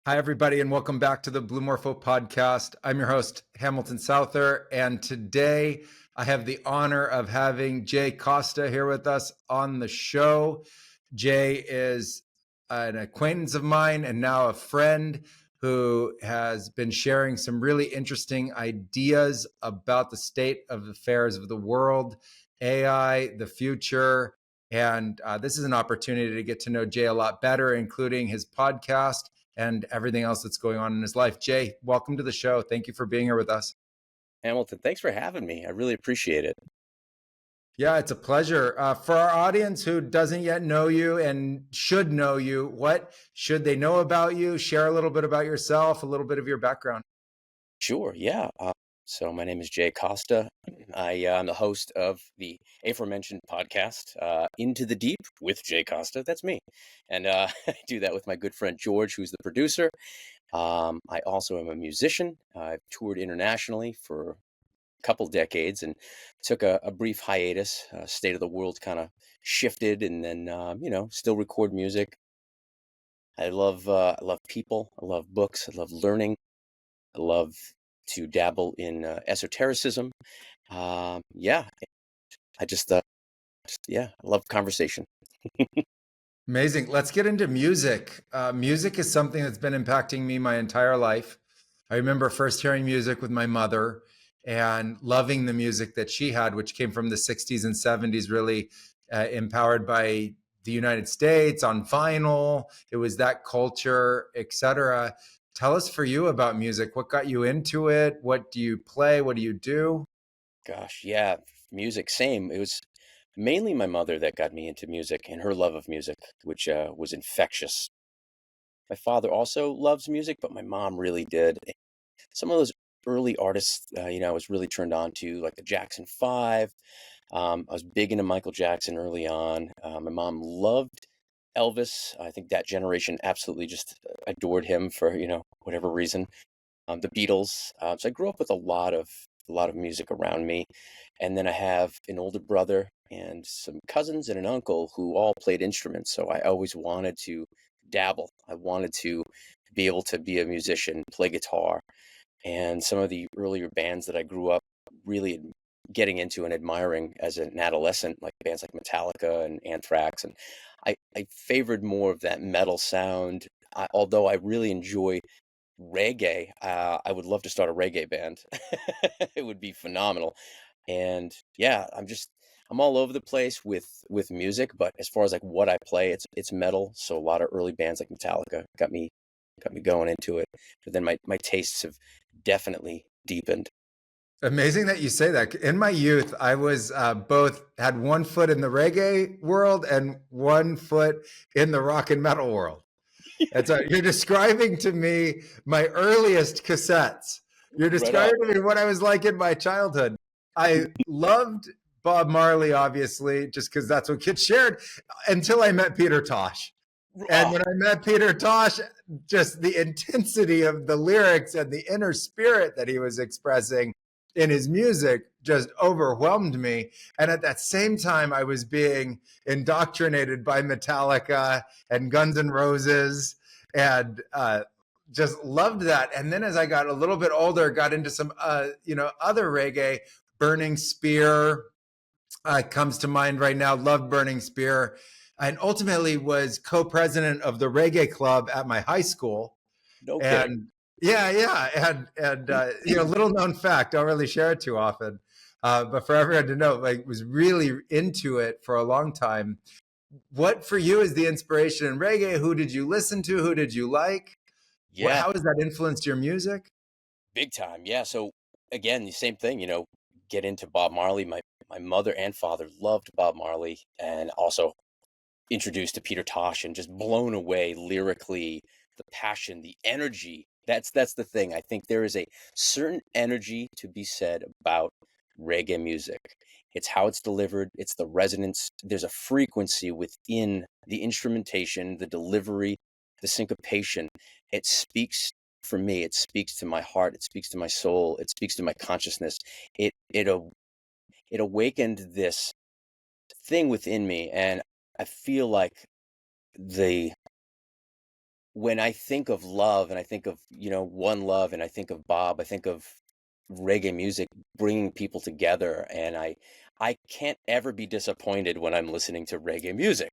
Hi, everybody, and welcome back to the Blue Morpho podcast. I'm your host, Hamilton Souther, and today I have the honor of having Jay Costa here with us on the show. Jay is an acquaintance of mine and now a friend who has been sharing some really interesting ideas about the state of affairs of the world, AI, the future. And this is an opportunity to get to know Jay a lot better, including his podcast and everything else that's going on in his life. Jay, welcome to the show. Thank you for being here with us. Hamilton, thanks for having me. I really appreciate it. Yeah, it's a pleasure. For our audience who doesn't yet know you and should know you, what should they know about you? Share a little bit about yourself, a little bit of your background. Sure, yeah. So my name is Jay Costa. I am the host of the aforementioned podcast, Into the Deep with Jay Costa. That's me. And I do that with my good friend George, who's the producer. I also am a musician. I've toured internationally for a couple decades and took a brief hiatus. State of the world kind of shifted, and then still record music. I love people. I love books. I love learning. I love to dabble in esotericism. Yeah, I just I love conversation. Amazing. Let's get into music. Music is something that's been impacting me my entire life. I remember first hearing music with my mother and loving the music that she had, which came from the 60s and 70s, really empowered by the United States on vinyl. It was that culture, etc. Tell us for you about music. What got you into it? What do you play? What do you do? Gosh, yeah, music, same. It was mainly my mother that got me into music and her love of music, which was infectious. My father also loves music, but my mom really did. Some of those early artists, I was really turned on to, like the Jackson Five. I was big into Michael Jackson early on. My mom loved Elvis. I think that generation absolutely just adored him for whatever reason. The Beatles. So I grew up with a lot of music around me, and then I have an older brother and some cousins and an uncle who all played instruments. So I always wanted to dabble. I wanted to be able to be a musician, play guitar, and some of the earlier bands that I grew up really getting into and admiring as an adolescent, like bands like Metallica and Anthrax, and I favored more of that metal sound. Although I really enjoy reggae, I would love to start a reggae band. It would be phenomenal. And yeah, I'm all over the place with music, but as far as like what I play, it's metal. So a lot of early bands like Metallica got me going into it. But then my tastes have definitely deepened. Amazing that you say that. In my youth, I was both had one foot in the reggae world and one foot in the rock and metal world. And so you're describing to me my earliest cassettes. You're Right on. describing to me what I was like in my childhood. I loved Bob Marley, obviously, just because that's what gets shared, until I met Peter Tosh. And Oh, when I met Peter Tosh, just the intensity of the lyrics and the inner spirit that he was expressing in his music just overwhelmed me. And at that same time, I was being indoctrinated by Metallica and Guns N' Roses and just loved that. And then as I got a little bit older, got into some, other reggae. Burning Spear comes to mind right now. Loved Burning Spear, and ultimately was co-president of the reggae club at my high school. no kidding. And yeah, and little known fact, don't really share it too often, but for everyone to know, like, was really into it for a long time. What for you is the inspiration in reggae? Who did you listen to? Who did you like? What, Yeah, how has that influenced your music? big time. Yeah. So again, the same thing, get into Bob Marley. My mother and father loved Bob Marley, and also introduced to Peter Tosh and just blown away lyrically, the passion, the energy. That's the thing. I think there is a certain energy to be said about reggae music. It's how it's delivered, it's the resonance. There's a frequency within the instrumentation, the delivery, the syncopation. It speaks for me, it speaks to my heart, it speaks to my soul, it speaks to my consciousness. It awakened this thing within me, and I feel like the when I think of love and I think of, One Love and I think of Bob, I think of reggae music bringing people together, and I can't ever be disappointed when I'm listening to reggae music.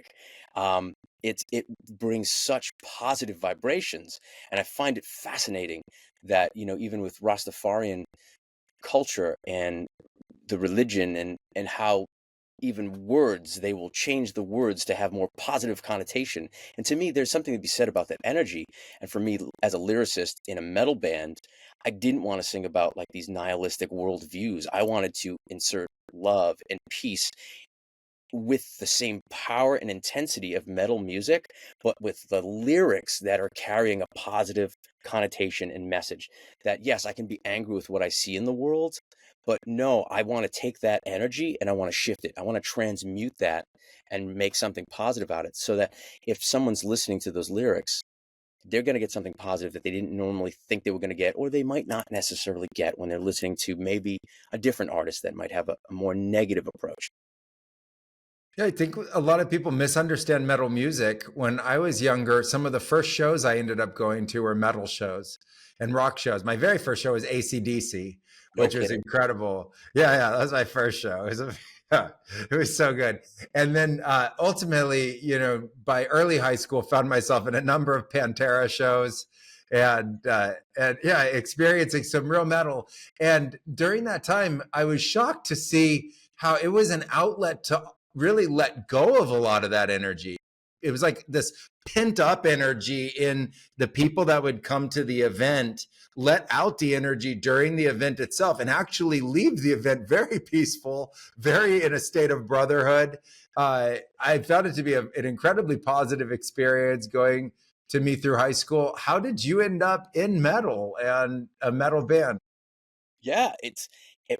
Um, it brings such positive vibrations, and I find it fascinating that, even with Rastafarian culture and the religion and how even words, they will change the words to have more positive connotation. And to me, there's something to be said about that energy. And for me, as a lyricist in a metal band, I didn't want to sing about like these nihilistic worldviews. I wanted to insert love and peace with the same power and intensity of metal music, but with the lyrics that are carrying a positive connotation and message. That, yes, I can be angry with what I see in the world, but no, I want to take that energy and I want to shift it. I want to transmute that and make something positive out of it, so that if someone's listening to those lyrics, they're going to get something positive that they didn't normally think they were going to get, or they might not necessarily get when they're listening to maybe a different artist that might have a more negative approach. Yeah, I think a lot of people misunderstand metal music. When I was younger, some of the first shows I ended up going to were metal shows and rock shows. My very first show was AC/DC, No which was kidding. incredible. Yeah, that was my first show. Yeah, it was so good. And then ultimately, by early high school, found myself in a number of Pantera shows and yeah, experiencing some real metal. And during that time, I was shocked to see how it was an outlet to really let go of a lot of that energy. It was like this pent up energy in the people that would come to the event, let out the energy during the event itself, and actually leave the event very peaceful, very in a state of brotherhood. I found it to be an incredibly positive experience going to me through high school. How did you end up in metal and a metal band? Yeah, it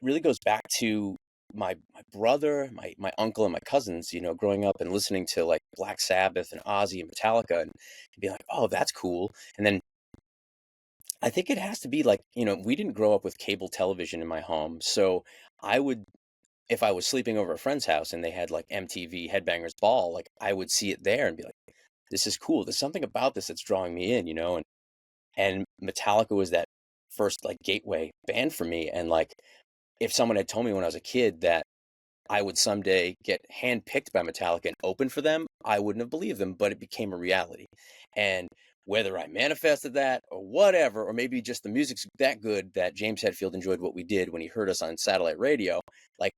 really goes back to my brother, my uncle, and my cousins. Growing up and listening to like Black Sabbath and Ozzy and Metallica, and being like, "Oh, that's cool." And then I think it has to be like, we didn't grow up with cable television in my home, so I would, if I was sleeping over a friend's house and they had like MTV Headbangers Ball, like I would see it there and be like, "This is cool. There's something about this that's drawing me in," and Metallica was that first like gateway band for me, and like if someone had told me when I was a kid that I would someday get handpicked by Metallica and open for them, I wouldn't have believed them, but it became a reality. And whether I manifested that or whatever, or maybe just the music's that good that James Hetfield enjoyed what we did when he heard us on satellite radio, like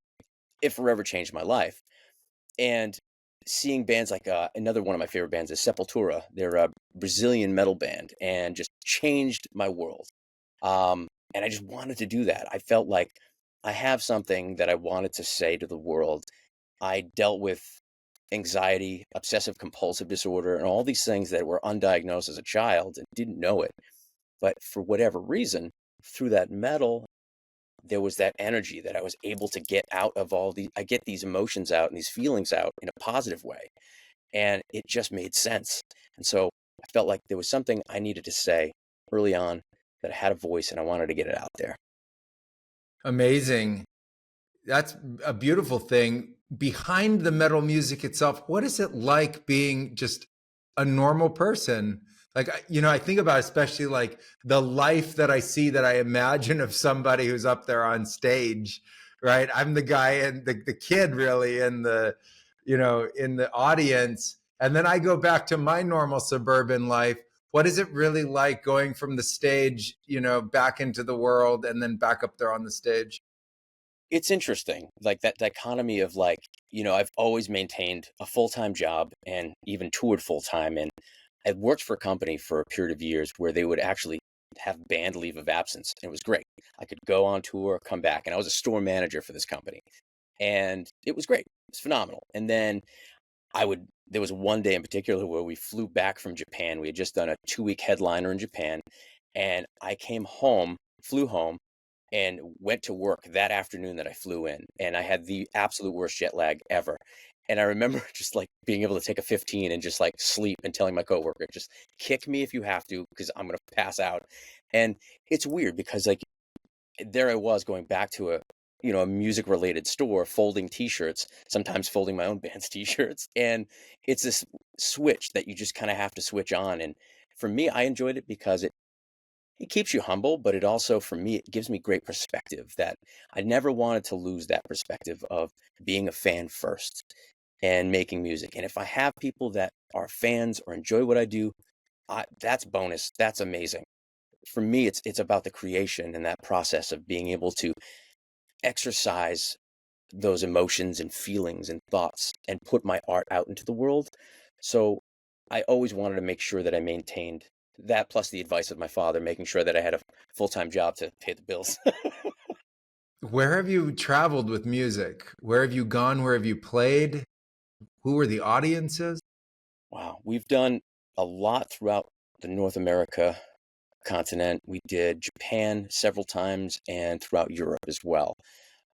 it forever changed my life. And seeing bands like another one of my favorite bands is Sepultura. They're a Brazilian metal band and just changed my world. And I just wanted to do that. I felt like I have something that I wanted to say to the world. I dealt with anxiety, obsessive compulsive disorder, and all these things that were undiagnosed as a child and didn't know it. But for whatever reason, through that metal, there was that energy that I was able to get out of I get these emotions out and these feelings out in a positive way. And it just made sense. And so I felt like there was something I needed to say early on, that I had a voice and I wanted to get it out there. Amazing. That's a beautiful thing. Behind the metal music itself, what is it like being just a normal person? Like, I think about especially like the life that I see that I imagine of somebody who's up there on stage, right? I'm the guy and the kid really in the audience. And then I go back to my normal suburban life. What is it really like going from the stage, back into the world and then back up there on the stage? It's interesting, like that dichotomy of like, I've always maintained a full-time job and even toured full-time. And I worked for a company for a period of years where they would actually have band leave of absence. And it was great. I could go on tour, come back, and I was a store manager for this company. And it was great. It was phenomenal. And then there was one day in particular where we flew back from Japan. We had just done a 2-week headliner in Japan. And I flew home, and went to work that afternoon that I flew in. And I had the absolute worst jet lag ever. And I remember just like being able to take a 15 and just like sleep and telling my coworker, just kick me if you have to, because I'm going to pass out. And it's weird because like there I was going back to a music related store, folding t-shirts, sometimes folding my own band's t-shirts. And it's this switch that you just kind of have to switch on. For me, I enjoyed it because it keeps you humble, but it also, for me, it gives me great perspective that I never wanted to lose that perspective of being a fan first and making music. And if I have people that are fans or enjoy what I do, that's bonus. That's amazing. For me, it's about the creation and that process of being able to exercise those emotions and feelings and thoughts and put my art out into the world. So I always wanted to make sure that I maintained that, plus the advice of my father, making sure that I had a full-time job to pay the bills. Where have you traveled with music? Where have you gone? Where have you played? Who were the audiences? Wow, we've done a lot throughout the North America continent. We did Japan several times and throughout Europe as well.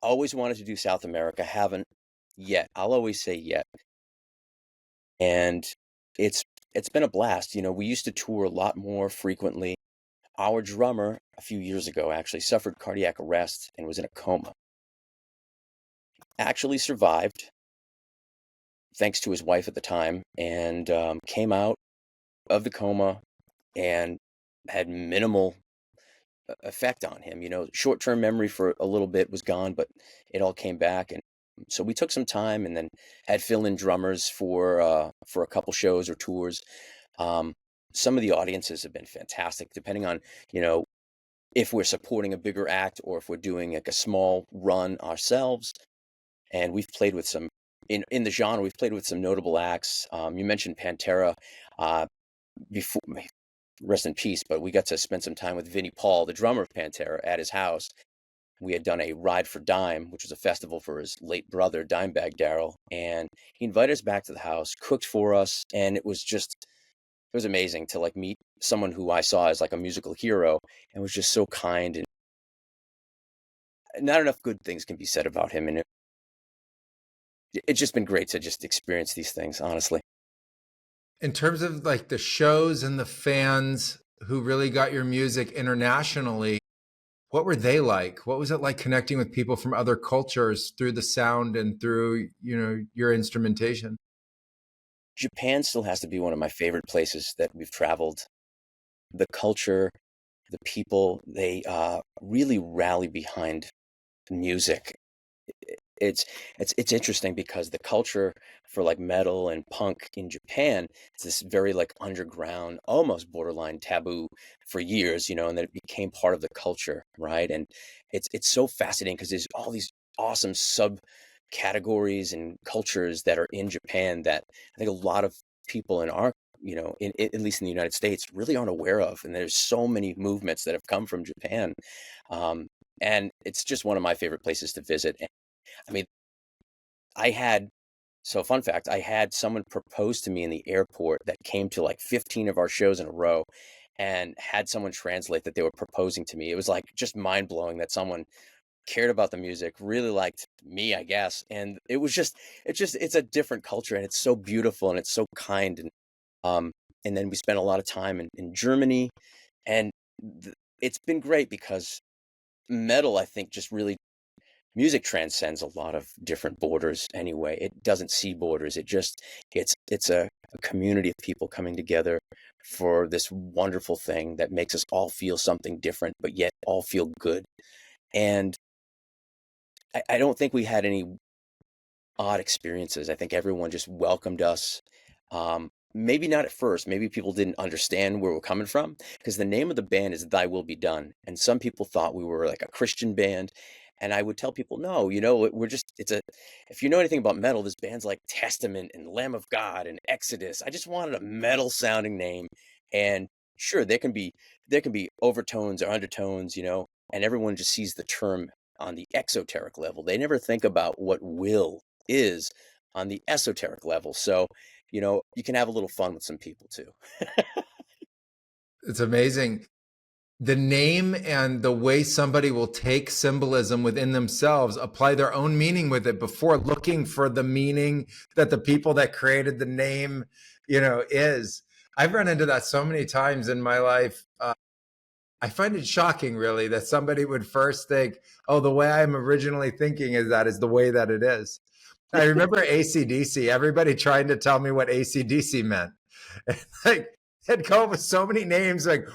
Always wanted to do South America, haven't yet. I'll always say yet. And it's it's been a blast. We used to tour a lot more frequently. Our drummer, a few years ago, actually suffered cardiac arrest and was in a coma. Actually survived, thanks to his wife at the time, and came out of the coma and had minimal effect on him. Short-term memory for a little bit was gone, but it all came back. And so we took some time and then had fill-in drummers for a couple shows or tours. Some of the audiences have been fantastic, depending on, if we're supporting a bigger act or if we're doing like a small run ourselves. And we've played with some in the genre. We've played with some notable acts. You mentioned Pantera. Before, rest in peace, but we got to spend some time with Vinnie Paul, the drummer of Pantera, at his house. We had done a Ride for Dime, which was a festival for his late brother, Dimebag Darrell, and he invited us back to the house, cooked for us, and it was amazing to like meet someone who I saw as like a musical hero and was just so kind, and not enough good things can be said about him. And it's just been great to just experience these things, honestly. In terms of like the shows and the fans who really got your music internationally, what were they like? What was it like connecting with people from other cultures through the sound and through, your instrumentation? Japan still has to be one of my favorite places that we've traveled. The culture, the people, they really rally behind music. It's interesting because the culture for like metal and punk in Japan is this very like underground, almost borderline taboo for years, and then it became part of the culture, right? And it's so fascinating because there's all these awesome subcategories and cultures that are in Japan that I think a lot of people in our at least in the United States, really aren't aware of. And there's so many movements that have come from Japan. Um, and it's just one of my favorite places to visit. I mean, I had, so fun fact, I had someone propose to me in the airport that came to like 15 of our shows in a row and had someone translate that they were proposing to me. It was like just mind blowing that someone cared about the music, really liked me, I guess. And it's a different culture, and it's so beautiful and it's so kind. Um, and then we spent a lot of time in Germany, and it's been great because metal, I think, just really music transcends a lot of different borders anyway. It doesn't see borders. It's a community of people coming together for this wonderful thing that makes us all feel something different, but yet all feel good. And I don't think we had any odd experiences. I think everyone just welcomed us. Maybe not at first. Maybe people didn't understand where we're coming from because the name of the band is Thy Will Be Done. And some people thought we were like a Christian band. And I would tell people, no, if you know anything about metal, there's bands like Testament and Lamb of God and Exodus. I just wanted a metal sounding name. And sure, there can be overtones or undertones, and everyone just sees the term on the exoteric level. They never think about what will is on the esoteric level. So, you can have a little fun with some people too. It's amazing. The name and the way somebody will take symbolism within themselves, apply their own meaning with it before looking for the meaning that the people that created the name, is. I've run into that so many times in my life. I find it shocking, really, that somebody would first think, oh, the way I'm originally thinking is the way that it is. I remember AC/DC, everybody trying to tell me what AC/DC meant. Like, they'd come up with so many names, like,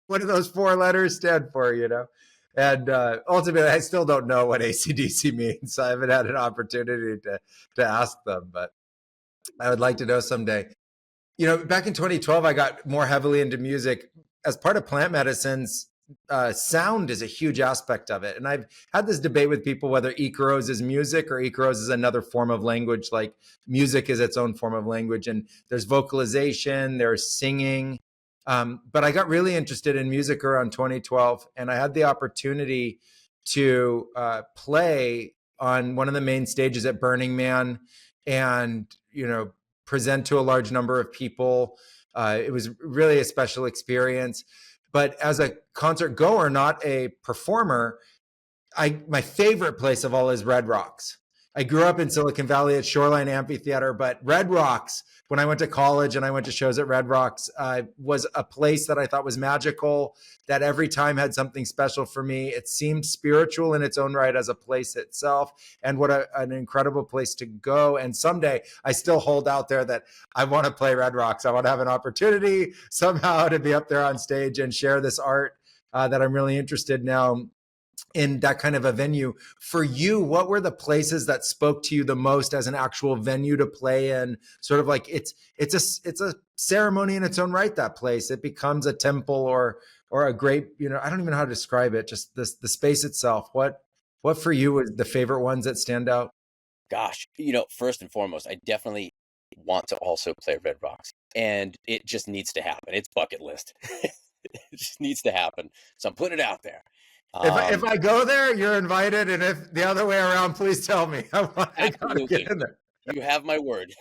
what do those four letters stand for, And ultimately, I still don't know what AC/DC means. So I haven't had an opportunity to ask them, but I would like to know someday. Back in 2012, I got more heavily into music as part of plant medicines. Sound is a huge aspect of it. And I've had this debate with people whether Icaros is music or Icaros is another form of language, like music is its own form of language. And there's vocalization, there's singing. But I got really interested in music around 2012, and I had the opportunity to play on one of the main stages at Burning Man and, present to a large number of people. It was really a special experience. But as a concert goer, not a performer, my favorite place of all is Red Rocks. I grew up in Silicon Valley at Shoreline Amphitheater, but Red Rocks, when I went to college and I went to shows at Red Rocks, was a place that I thought was magical, that every time had something special for me. It seemed spiritual in its own right as a place itself, and what an incredible place to go. And someday I still hold out there that I want to play Red Rocks. I want to have an opportunity somehow to be up there on stage and share this art that I'm really interested now in that kind of a venue. For you, what were the places that spoke to you the most as an actual venue to play in? Sort of like it's a ceremony in its own right. That place, it becomes a temple or a great, I don't even know how to describe it. Just the space itself. What for you was the favorite ones that stand out? Gosh, first and foremost, I definitely want to also play Red Rocks, and it just needs to happen. It's bucket list. It just needs to happen. So I'm putting it out there. If I go there, you're invited, and if the other way around, please tell me. I gotta get Absolutely. in there. You have my word.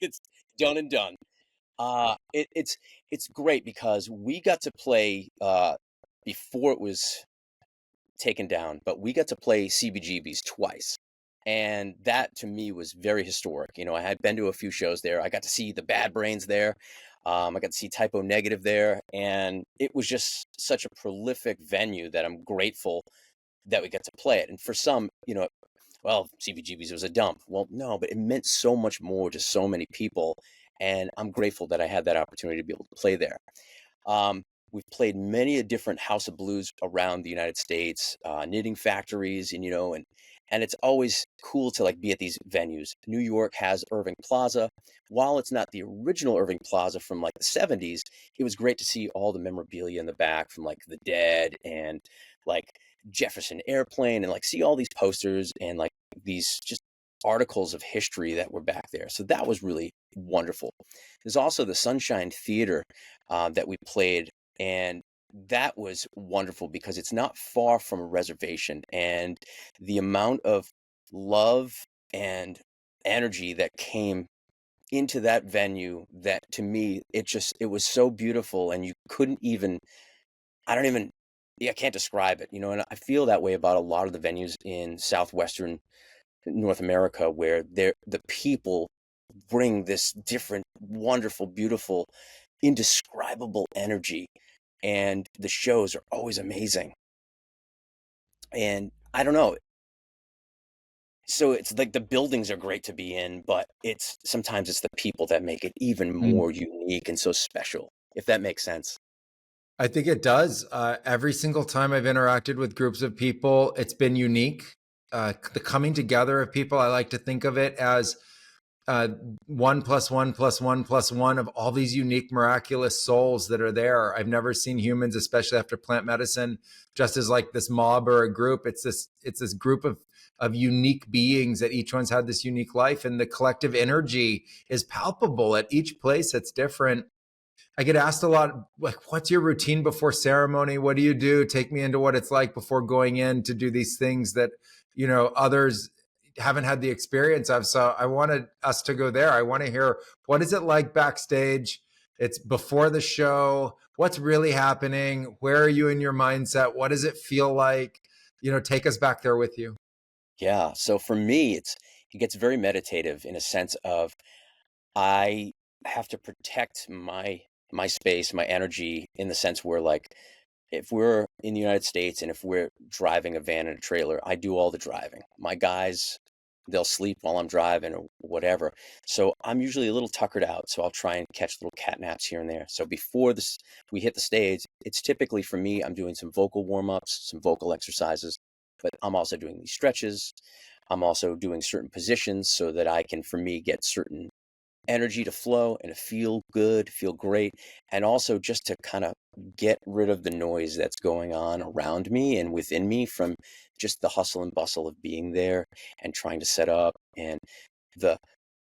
It's done and done. It's great because we got to play before it was taken down, but we got to play CBGB's twice. And that to me was very historic. I had been to a few shows there. I got to see the Bad Brains there. I got to see Typo Negative there. And it was just such a prolific venue that I'm grateful that we got to play it. And for some, well, CBGB's was a dump. Well, no, but it meant so much more to so many people. And I'm grateful that I had that opportunity to be able to play there. We've played many a different house of blues around the United States, knitting factories, and it's always cool to like be at these venues. New York has Irving Plaza. While it's not the original Irving Plaza from like the 70s, it was great to see all the memorabilia in the back from like The Dead and like Jefferson Airplane, and like see all these posters and like these just articles of history that were back there. So that was really wonderful. There's also the Sunshine Theater that we played, and that was wonderful because it's not far from a reservation, and the amount of love and energy that came into that venue, that to me it was so beautiful, and you couldn't even I don't even yeah, I can't describe it, and I feel that way about a lot of the venues in southwestern North America, where the people bring this different, wonderful, beautiful, indescribable energy, and the shows are always amazing. And I don't know, so it's like the buildings are great to be in, but sometimes it's the people that make it even more unique and so special, if that makes sense. I think it does. Every single time I've interacted with groups of people, it's been unique. The coming together of people, I like to think of it as uh, 1+1+1+1 of all these unique, miraculous souls that are there. I've never seen humans, especially after plant medicine, just as like this mob or a group. It's this group of unique beings that each one's had this unique life, and the collective energy is palpable at each place. It's different. I get asked a lot, like, what's your routine before ceremony? What do you do? Take me into what it's like before going in to do these things that, others haven't had the experience of. So I wanted us to go there. I want to hear, what is it like backstage? It's before the show. What's really happening? Where are you in your mindset? What does it feel like? Take us back there with you. Yeah. So for me, it gets very meditative in a sense of I have to protect my space, my energy, in the sense where like if we're in the United States and if we're driving a van and a trailer, I do all the driving. My guys they'll sleep while I'm driving or whatever. So I'm usually a little tuckered out. So I'll try and catch little cat naps here and there. So before this, we hit the stage, it's typically for me, I'm doing some vocal warm ups, some vocal exercises, but I'm also doing these stretches. I'm also doing certain positions so that I can, for me, get certain energy to flow and to feel good, feel great, and also just to kind of get rid of the noise that's going on around me and within me from just the hustle and bustle of being there and trying to set up and the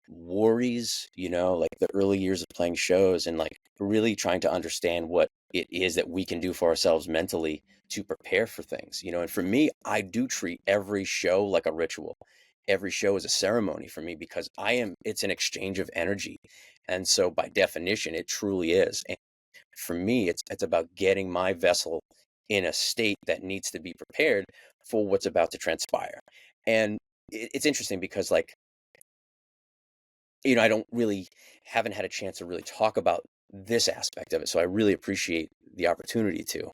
worries, like the early years of playing shows and like really trying to understand what it is that we can do for ourselves mentally to prepare for things, and for me, I do treat every show like a ritual. Every show is a ceremony for me because it's an exchange of energy. And so by definition, it truly is. And for me, it's about getting my vessel in a state that needs to be prepared for what's about to transpire. And it's interesting because like, I don't really haven't had a chance to really talk about this aspect of it. So I really appreciate the opportunity to.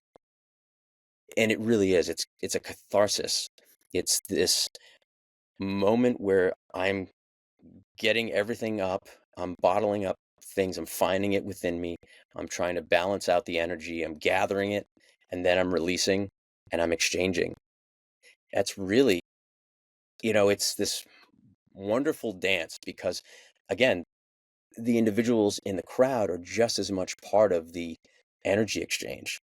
And it really is. It's a catharsis. It's this moment where I'm getting everything up, I'm bottling up things, I'm finding it within me. I'm trying to balance out the energy, I'm gathering it, and then I'm releasing and I'm exchanging. That's really, it's this wonderful dance because again, the individuals in the crowd are just as much part of the energy exchange.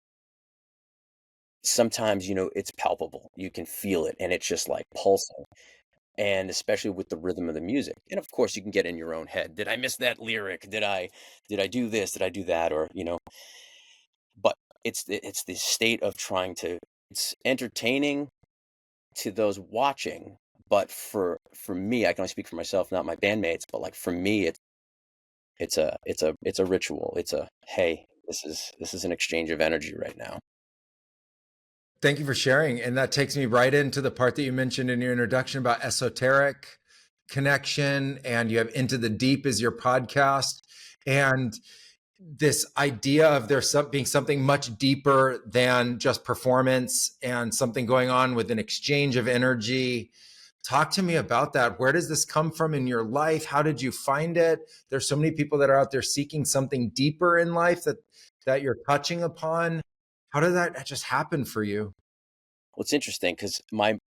Sometimes, it's palpable. You can feel it and it's just like pulsing. And especially with the rhythm of the music. And of course, you can get in your own head. Did I miss that lyric? Did I do this? Did I do that? Or, but it's the state of trying to it's entertaining to those watching, but for me, I can only speak for myself, not my bandmates, but like for me, it's a ritual. It's a hey, this is an exchange of energy right now. Thank you for sharing. And that takes me right into the part that you mentioned in your introduction about esoteric connection, and you have Into the Deep as your podcast. And this idea of there being something much deeper than just performance and something going on with an exchange of energy. Talk to me about that. Where does this come from in your life? How did you find it? There's so many people that are out there seeking something deeper in life that you're touching upon. How did that just happen for you? Well, it's interesting because my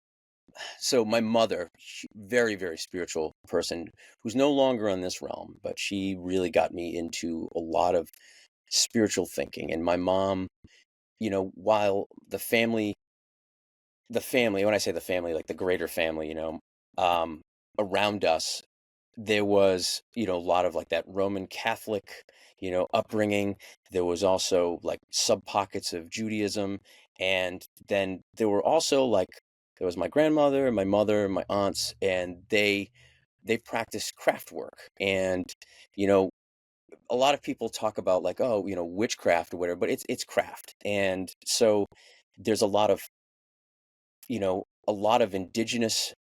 mother, very, very spiritual person who's no longer on this realm, but she really got me into a lot of spiritual thinking. And my mom, while the family, when I say the family, like the greater family, um, around us, there was, a lot of like that Roman Catholic, upbringing. There was also like sub pockets of Judaism. And then there were also like, there was my grandmother, my mother, my aunts, and they practiced craft work. And, you know, a lot of people talk about like, oh, witchcraft or whatever, but it's craft. And so there's a lot of indigenous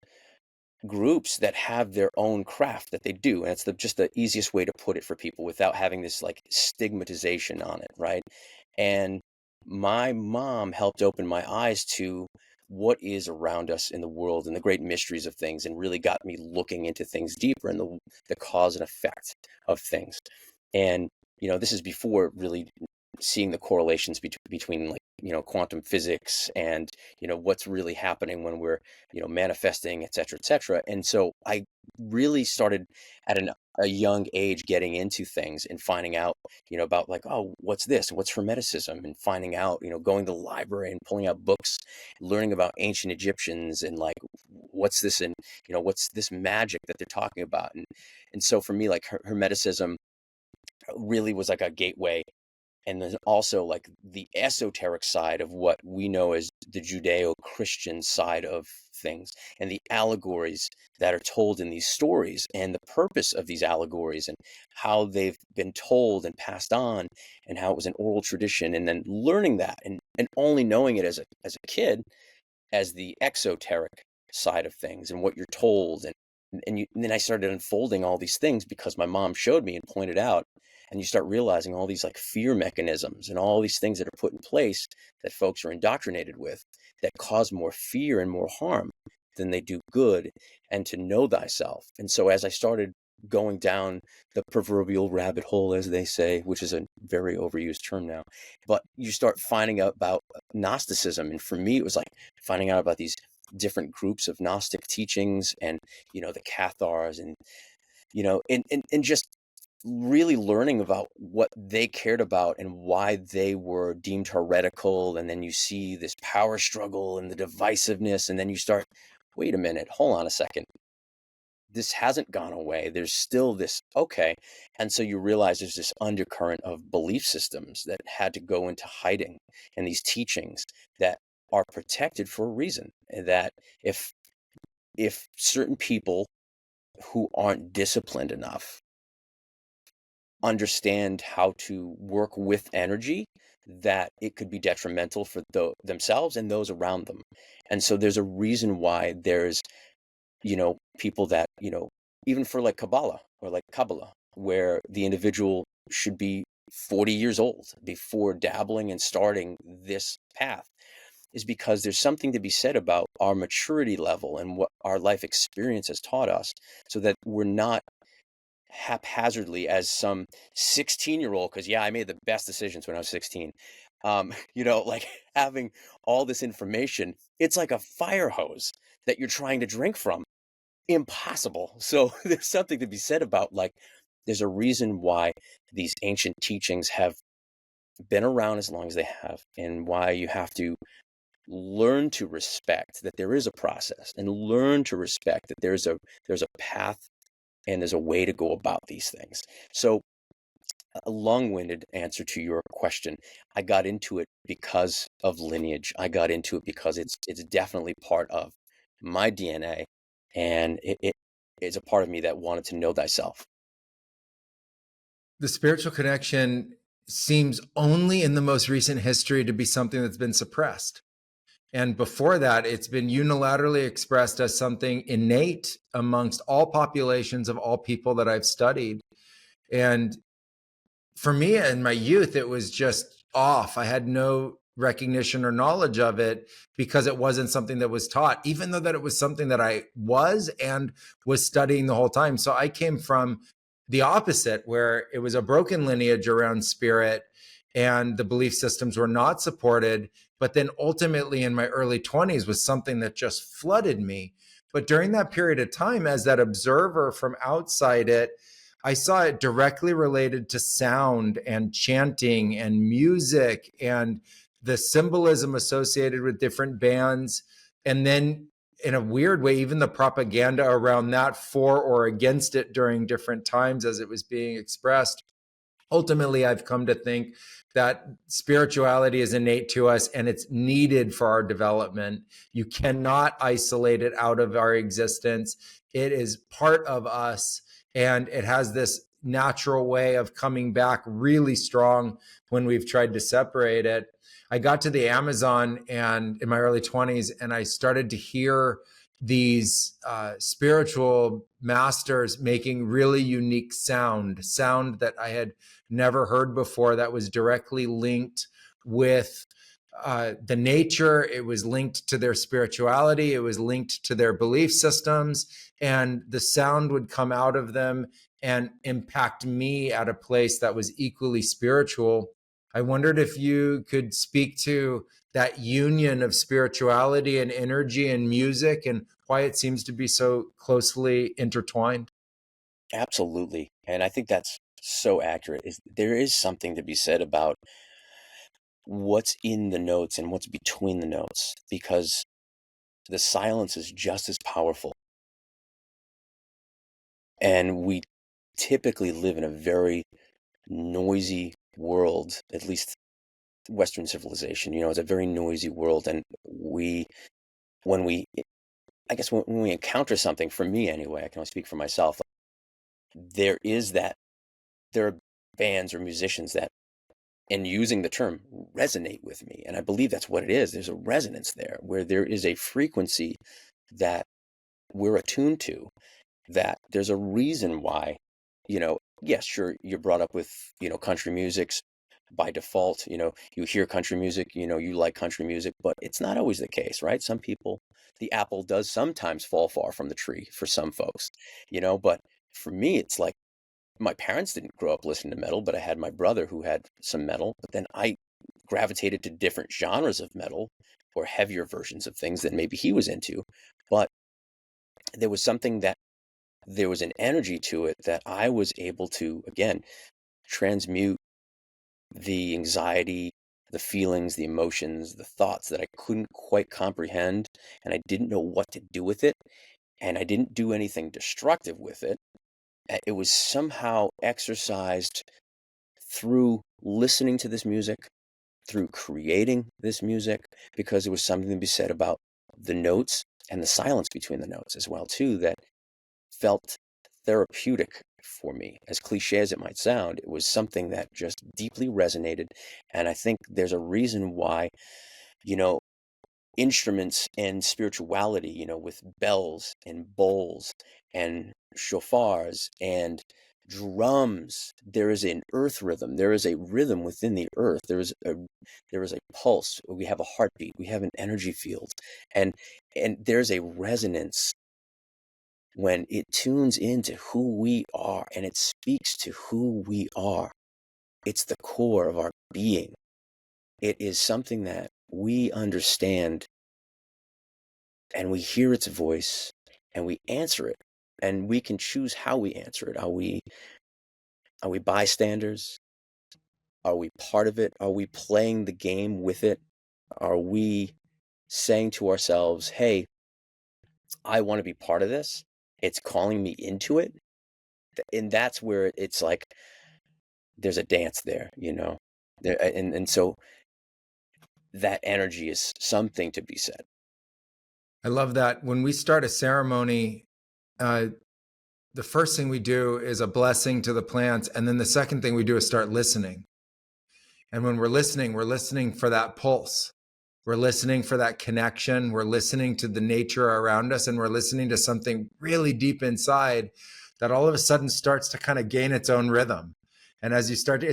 groups that have their own craft that they do, and it's just the easiest way to put it for people without having this like stigmatization on it, right? And my mom helped open my eyes to what is around us in the world and the great mysteries of things, and really got me looking into things deeper and the cause and effect of things. And this is before really seeing the correlations between like quantum physics and what's really happening when we're manifesting, et cetera, et cetera. And so I really started at a young age getting into things and finding out about like, oh, what's this, what's Hermeticism, and finding out, going to the library and pulling out books, learning about ancient Egyptians and like what's this, and what's this magic that they're talking about. And so for me, like Hermeticism really was like a gateway. And then also like the esoteric side of what we know as the Judeo-Christian side of things, and the allegories that are told in these stories, and the purpose of these allegories, and how they've been told and passed on, and how it was an oral tradition. And then learning that, and only knowing it as a kid, as the exoteric side of things and what you're told. And then I started unfolding all these things because my mom showed me and pointed out. And you start realizing all these like fear mechanisms and all these things that are put in place that folks are indoctrinated with, that cause more fear and more harm. than they do good, and to know thyself. And so as I started going down the proverbial rabbit hole, as they say, which is a very overused term now, but you start finding out about Gnosticism. And for me, it was like finding out about these different groups of Gnostic teachings and, the Cathars and, and just really learning about what they cared about and why they were deemed heretical. And then you see this power struggle and the divisiveness. And then you start, wait a minute, hold on a second. This hasn't gone away. There's still this, okay. And so you realize there's this undercurrent of belief systems that had to go into hiding, and these teachings that are protected for a reason. And that if certain people who aren't disciplined enough understand how to work with energy, that it could be detrimental for themselves and those around them. And so there's a reason why there's, people that, even for like Kabbalah or like Kabbalah, where the individual should be 40 years old before dabbling and starting this path, is because there's something to be said about our maturity level and what our life experience has taught us, so that we're not haphazardly as some 16-year-old, because I made the best decisions when I was 16. Like having all this information, it's like a fire hose that you're trying to drink from. Impossible. So there's something to be said about, like, there's a reason why these ancient teachings have been around as long as they have, and why you have to learn to respect that there is a process, and learn to respect that there's a path and there's a way to go about these things. So, a long-winded answer to your question, I got into it because of lineage. I got into it because it's definitely part of my DNA, and it is a part of me that wanted to know thyself. The spiritual connection seems only in the most recent history to be something that's been suppressed. And before that, it's been unilaterally expressed as something innate amongst all populations of all people that I've studied. And for me in my youth, it was just off. I had no recognition or knowledge of it because it wasn't something that was taught, even though that it was something that I was and was studying the whole time. So I came from the opposite, where it was a broken lineage around spirit and the belief systems were not supported. But then ultimately in my early 20s was something that just flooded me. But during that period of time, as that observer from outside it, I saw it directly related to sound and chanting and music and the symbolism associated with different bands. And then, in a weird way, even the propaganda around that for or against it during different times as it was being expressed. Ultimately, I've come to think that spirituality is innate to us and it's needed for our development. You cannot isolate it out of our existence. It is part of us, and it has this natural way of coming back really strong when we've tried to separate it. I got to the Amazon and in my early 20s, and I started to hear these spiritual masters making really unique sound that I had never heard before, that was directly linked with the nature. It was linked to their spirituality. It was linked to their belief systems, and the sound would come out of them and impact me at a place that was equally spiritual. I wondered if you could speak to that union of spirituality and energy and music, and why it seems to be so closely intertwined. Absolutely. And I think that's so accurate. Is there is something to be said about what's in the notes and what's between the notes, because the silence is just as powerful. And we typically live in a very noisy world, at least Western civilization, it's a very noisy world. And when we, I guess when we encounter something, for me anyway, I can only speak for myself, there are bands or musicians that, and using the term, resonate with me. And I believe that's what it is. There's a resonance there, where there is a frequency that we're attuned to, that there's a reason why, yes, sure, you're brought up with, country music, by default, you hear country music, you like country music, but it's not always the case, right? Some people, the apple does sometimes fall far from the tree for some folks, but for me, it's like my parents didn't grow up listening to metal, but I had my brother who had some metal, but then I gravitated to different genres of metal or heavier versions of things that maybe he was into. But there was something that there was an energy to it that I was able to, again, transmute the anxiety, the feelings, the emotions, the thoughts that I couldn't quite comprehend, and I didn't know what to do with it, and I didn't do anything destructive with it. It was somehow exercised through listening to this music, through creating this music, because there was something to be said about the notes and the silence between the notes as well too that felt therapeutic for me. As cliche as it might sound, it was something that just deeply resonated. And I think there's a reason why, you know, instruments and spirituality, with bells and bowls and shofars and drums, there is an earth rhythm. There is a rhythm within the earth. There is a pulse. We have a heartbeat. We have an energy field, and there's a resonance when it tunes into who we are and it speaks to who we are. It's the core of our being. It is something that we understand, and we hear its voice and we answer it, and we can choose how we answer it. Are we bystanders? Are we part of it? Are we playing the game with it? Are we saying to ourselves, hey, I want to be part of this? It's calling me into it. And that's where it's like there's a dance there. And so that energy is something to be said. I love that. When we start a ceremony, uh, the first thing we do is a blessing to the plants. And then the second thing we do is start listening. And when we're listening for that pulse. We're listening for that connection. We're listening to the nature around us, and we're listening to something really deep inside that all of a sudden starts to kind of gain its own rhythm. And as you start to,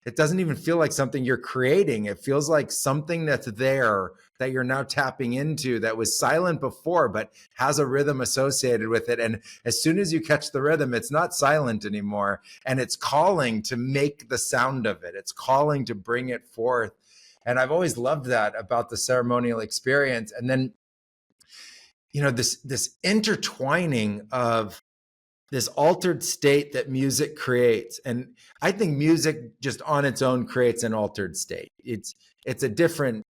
it doesn't even feel like something you're creating. It feels like something that's there that you're now tapping into that was silent before, but has a rhythm associated with it. And as soon as you catch the rhythm, it's not silent anymore. And it's calling to make the sound of it. It's calling to bring it forth. And I've always loved that about the ceremonial experience. And then, this intertwining of this altered state that music creates. And I think music just on its own creates an altered state. It's a different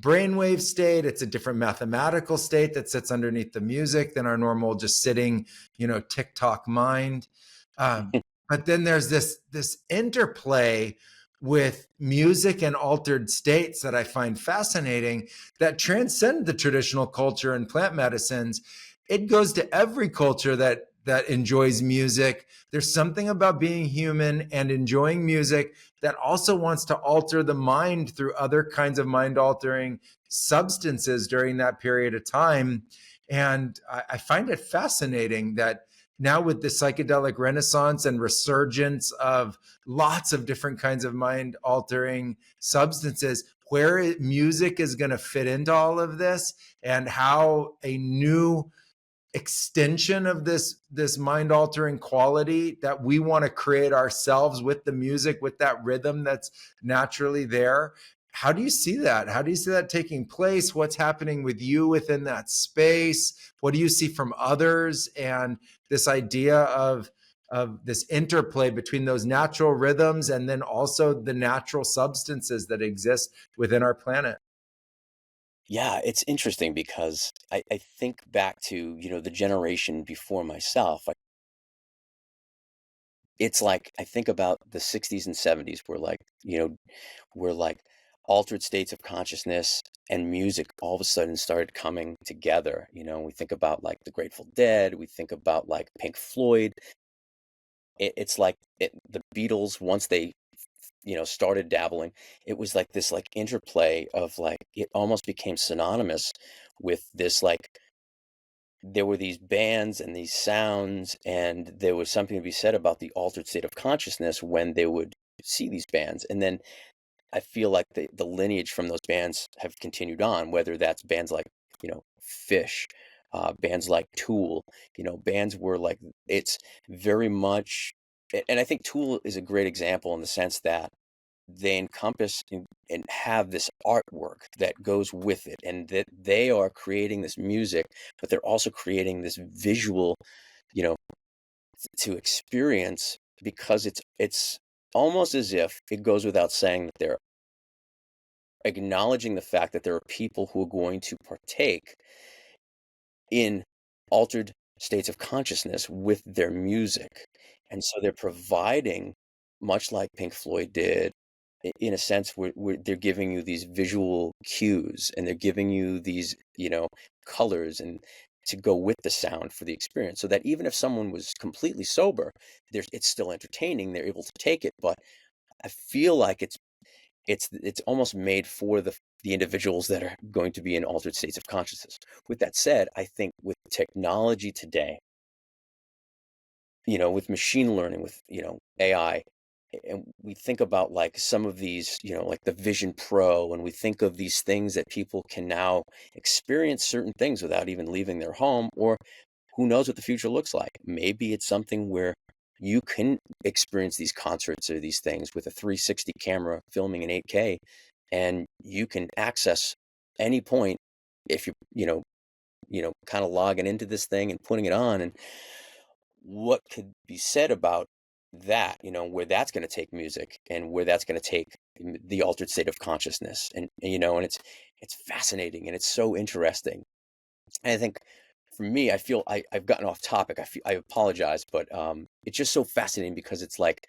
brainwave state. It's a different mathematical state that sits underneath the music than our normal just sitting, tick-tock mind. But then there's this interplay with music and altered states that I find fascinating that transcend the traditional culture and plant medicines. It goes to every culture that enjoys music. There's something about being human and enjoying music that also wants to alter the mind through other kinds of mind altering substances during that period of time. And I find it fascinating that now with the psychedelic renaissance and resurgence of lots of different kinds of mind altering substances, where music is going to fit into all of this, and how a new extension of this mind altering quality that we want to create ourselves with the music, with that rhythm that's naturally there. How do you see that? How do you see that taking place? What's happening with you within that space? What do you see from others? And this idea of this interplay between those natural rhythms and then also the natural substances that exist within our planet. Yeah, it's interesting because I think back to, the generation before myself. It's like I think about the 60s and 70s where altered states of consciousness and music all of a sudden started coming together. We think about like the Grateful Dead, we think about like Pink Floyd. It's like the Beatles, once they started dabbling, it was like this like interplay of like it almost became synonymous with this like there were these bands and these sounds, and there was something to be said about the altered state of consciousness when they would see these bands. And then I feel like the lineage from those bands have continued on, whether that's bands like, Fish, bands like Tool, bands where like it's very much, and I think Tool is a great example in the sense that they encompass and have this artwork that goes with it, and that they are creating this music, but they're also creating this visual, you know, to experience, because it's almost as if it goes without saying that they're acknowledging the fact that there are people who are going to partake in altered states of consciousness with their music. And so they're providing, much like Pink Floyd did, in a sense, where they're giving you these visual cues, and they're giving you these, colors and to go with the sound for the experience. So that even if someone was completely sober, it's still entertaining. They're able to take it. But I feel like it's almost made for the individuals that are going to be in altered states of consciousness. With that said, I think with technology today, with machine learning, with, AI, and we think about like some of these, like the Vision Pro, and we think of these things that people can now experience certain things without even leaving their home, or who knows what the future looks like. Maybe it's something where you can experience these concerts or these things with a 360 camera filming in 8K, and you can access any point if kind of logging into this thing and putting it on. And what could be said about that, where that's going to take music, and where that's going to take the altered state of consciousness. And it's fascinating, and it's so interesting. And I think for me, I feel I've gotten off topic. I apologize, but it's just so fascinating, because it's like,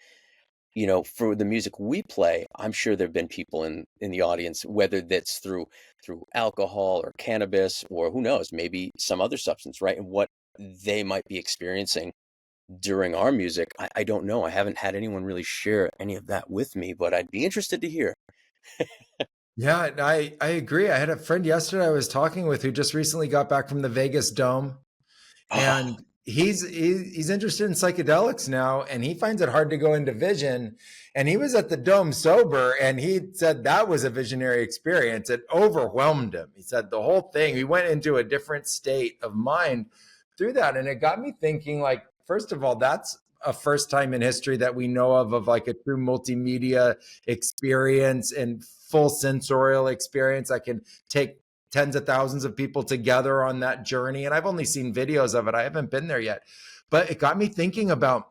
for the music we play, I'm sure there have been people in the audience, whether that's through alcohol or cannabis, or who knows, maybe some other substance, right? And what they might be experiencing during our music, I don't know. I haven't had anyone really share any of that with me, but I'd be interested to hear. Yeah, and I agree. I had a friend yesterday I was talking with who just recently got back from the Vegas Dome, Oh, and he's interested in psychedelics now, and he finds it hard to go into vision. And he was at the Dome sober, and he said that was a visionary experience. It overwhelmed him. He said the whole thing, he went into a different state of mind through that. And it got me thinking, like, first of all, that's a first time in history that we know of like a true multimedia experience and full sensorial experience. I can take tens of thousands of people together on that journey. And I've only seen videos of it. I haven't been there yet. But it got me thinking about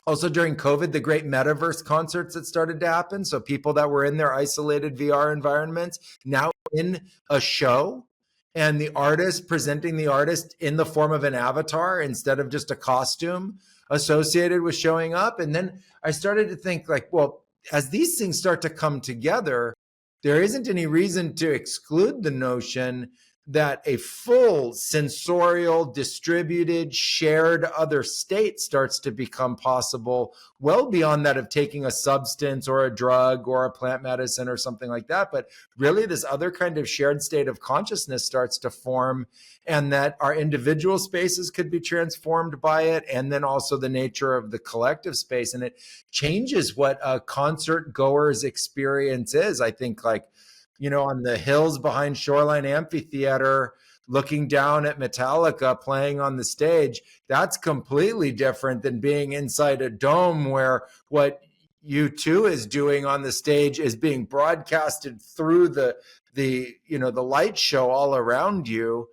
also during COVID, the great metaverse concerts that started to happen. So people that were in their isolated VR environments now in a show, and the artist presenting the artist in the form of an avatar instead of just a costume associated with showing up. And then I started to think, like, well, as these things start to come together, there isn't any reason to exclude the notion that a full sensorial, distributed, shared other state starts to become possible, well beyond that of taking a substance or a drug or a plant medicine or something like that. But really, this other kind of shared state of consciousness starts to form, and that our individual spaces could be transformed by it, and then also the nature of the collective space. And it changes what a concert goer's experience is. I think, like, on the hills behind Shoreline Amphitheater, looking down at Metallica playing on the stage, that's completely different than being inside a dome where what U2 is doing on the stage is being broadcasted through the light show all around you,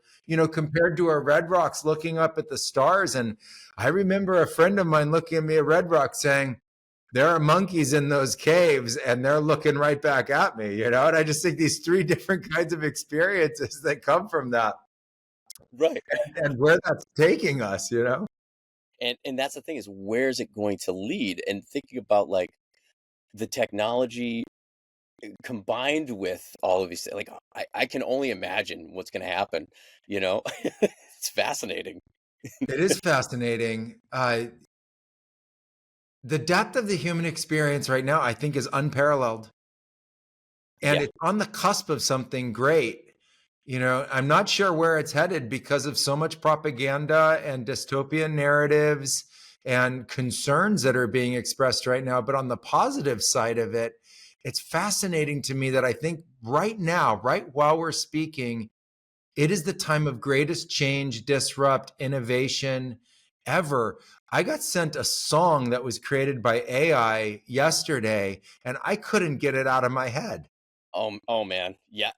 compared to a Red Rocks looking up at the stars. And I remember a friend of mine looking at me at Red Rocks saying, there are monkeys in those caves and they're looking right back at me, and I just think these three different kinds of experiences that come from that, right. and where that's taking us. And that's the thing, is where's it going to lead? And thinking about like the technology combined with all of these things, like I can only imagine what's going to happen, it's fascinating. It is fascinating. The depth of the human experience right now, I think, is unparalleled, and Yeah. it's on the cusp of something great. I'm not sure where it's headed because of so much propaganda and dystopian narratives and concerns that are being expressed right now. But on the positive side of it, it's fascinating to me that I think right now, right while we're speaking, it is the time of greatest change, disrupt, innovation ever. I got sent a song that was created by AI yesterday, and I couldn't get it out of my head. Oh man, yeah,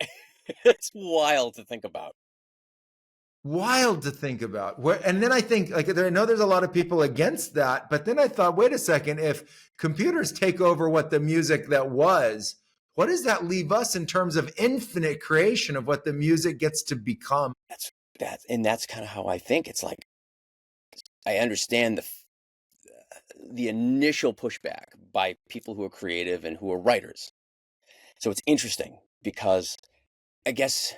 it's wild to think about. Wild to think about. And then I think, like, I know there's a lot of people against that, but then I thought, wait a second, if computers take over what the music that was, what does that leave us in terms of infinite creation of what the music gets to become? That's kind of how I think. It's like I understand the initial pushback by people who are creative and who are writers. So it's interesting because I guess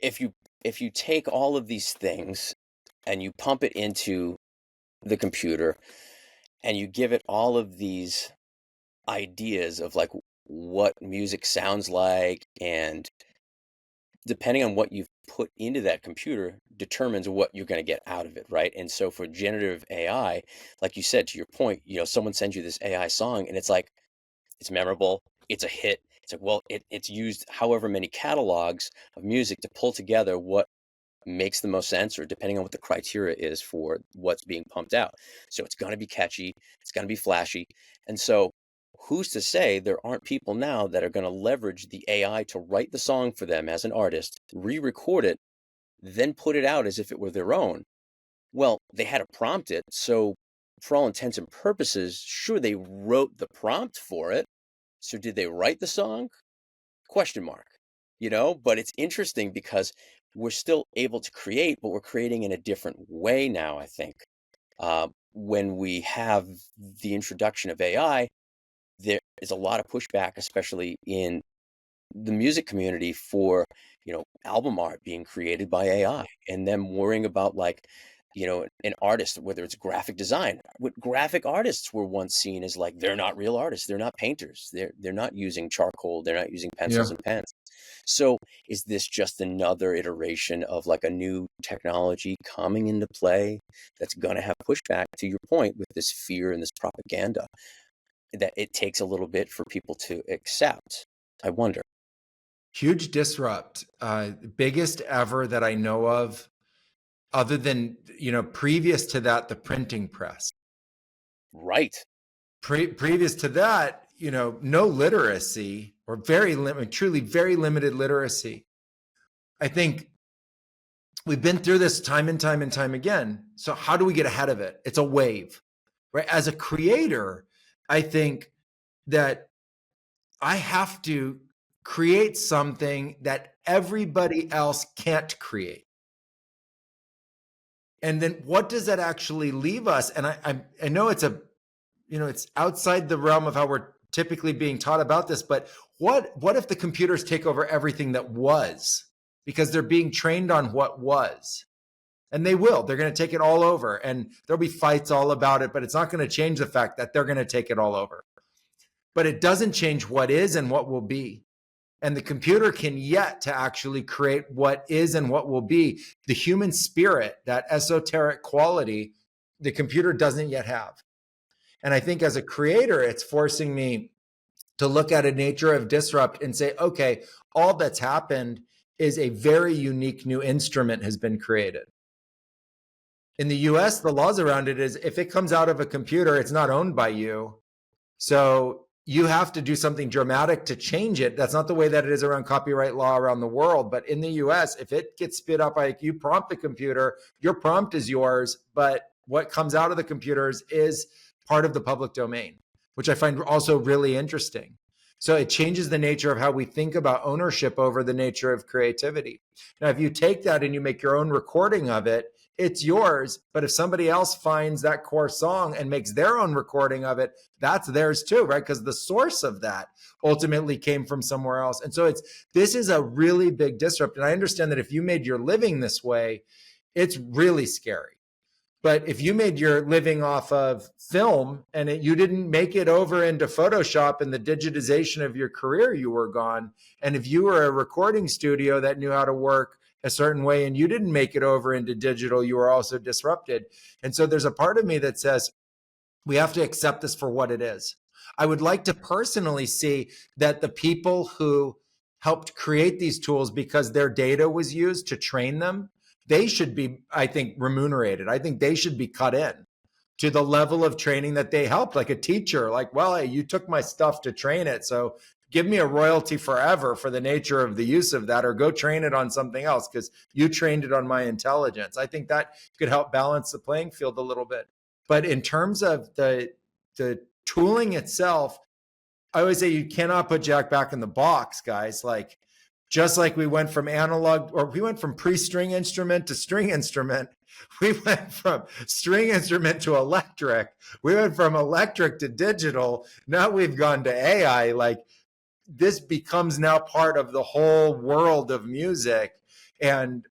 if you if you take all of these things and you pump it into the computer and you give it all of these ideas of like what music sounds like, and depending on what you've put into that computer determines what you're going to get out of it, right? And so for generative AI, like you said, to your point, someone sends you this AI song and it's like it's memorable, it's a hit. It's like, well, it's used however many catalogs of music to pull together what makes the most sense, or depending on what the criteria is for what's being pumped out. So it's going to be catchy, it's going to be flashy. And so who's to say there aren't people now that are going to leverage the AI to write the song for them as an artist, re-record it, then put it out as if it were their own? Well, they had to prompt it, so for all intents and purposes, sure, they wrote the prompt for it. So did they write the song? Question mark. But it's interesting because we're still able to create, but we're creating in a different way now, I think. When we have the introduction of AI, there is a lot of pushback, especially in the music community, for album art being created by AI, and them worrying about, like, an artist, whether it's graphic design. What graphic artists were once seen as, like, they're not real artists, they're not painters, they're not using charcoal, they're not using Yeah. pencils and pens. So is this just another iteration of like a new technology coming into play that's going to have pushback, to your point, with this fear and this propaganda that it takes a little bit for people to accept? I wonder. Huge disrupt. Biggest ever that I know of, other than, previous to that, the printing press. Right. Previous to that, no literacy, or very limited, truly very limited literacy. I think we've been through this time and time and time again. So how do we get ahead of it? It's a wave, right? As a creator, I think that I have to create something that everybody else can't create. And then what does that actually leave us? And I know it's it's outside the realm of how we're typically being taught about this, but what if the computers take over everything that was, because they're being trained on what was? And they will. They're going to take it all over, and there'll be fights all about it, but it's not going to change the fact that they're going to take it all over. But it doesn't change what is and what will be. And the computer can yet to actually create what is and what will be. The human spirit, that esoteric quality, the computer doesn't yet have. And I think as a creator, it's forcing me to look at a nature of disrupt and say, okay, all that's happened is a very unique new instrument has been created. In the US, the laws around it is if it comes out of a computer, it's not owned by you. So you have to do something dramatic to change it. That's not the way that it is around copyright law around the world. But in the US, if it gets spit up, like, you prompt the computer, your prompt is yours, but what comes out of the computers is part of the public domain, which I find also really interesting. So it changes the nature of how we think about ownership over the nature of creativity. Now, if you take that and you make your own recording of it, it's yours. But if somebody else finds that core song and makes their own recording of it, that's theirs too, right? Because the source of that ultimately came from somewhere else. And so this is a really big disrupt. And I understand that if you made your living this way, it's really scary. But if you made your living off of film and you didn't make it over into Photoshop and the digitization of your career, you were gone. And if you were a recording studio that knew how to work a certain way and you didn't make it over into digital, you were also disrupted. And so there's a part of me that says we have to accept this for what it is. I would like to personally see that the people who helped create these tools, because their data was used to train them, they should be, I think, remunerated. I think they should be cut in to the level of training that they helped, like a teacher. Like, well, hey, you took my stuff to train it, so give me a royalty forever for the nature of the use of that, or go train it on something else because you trained it on my intelligence. I think that could help balance the playing field a little bit. But in terms of the tooling itself, I always say you cannot put Jack back in the box, guys. Like, just like we went from analog, or we went from pre-string instrument to string instrument, we went from string instrument to electric, we went from electric to digital, now we've gone to AI. Like, this becomes now part of the whole world of music. And,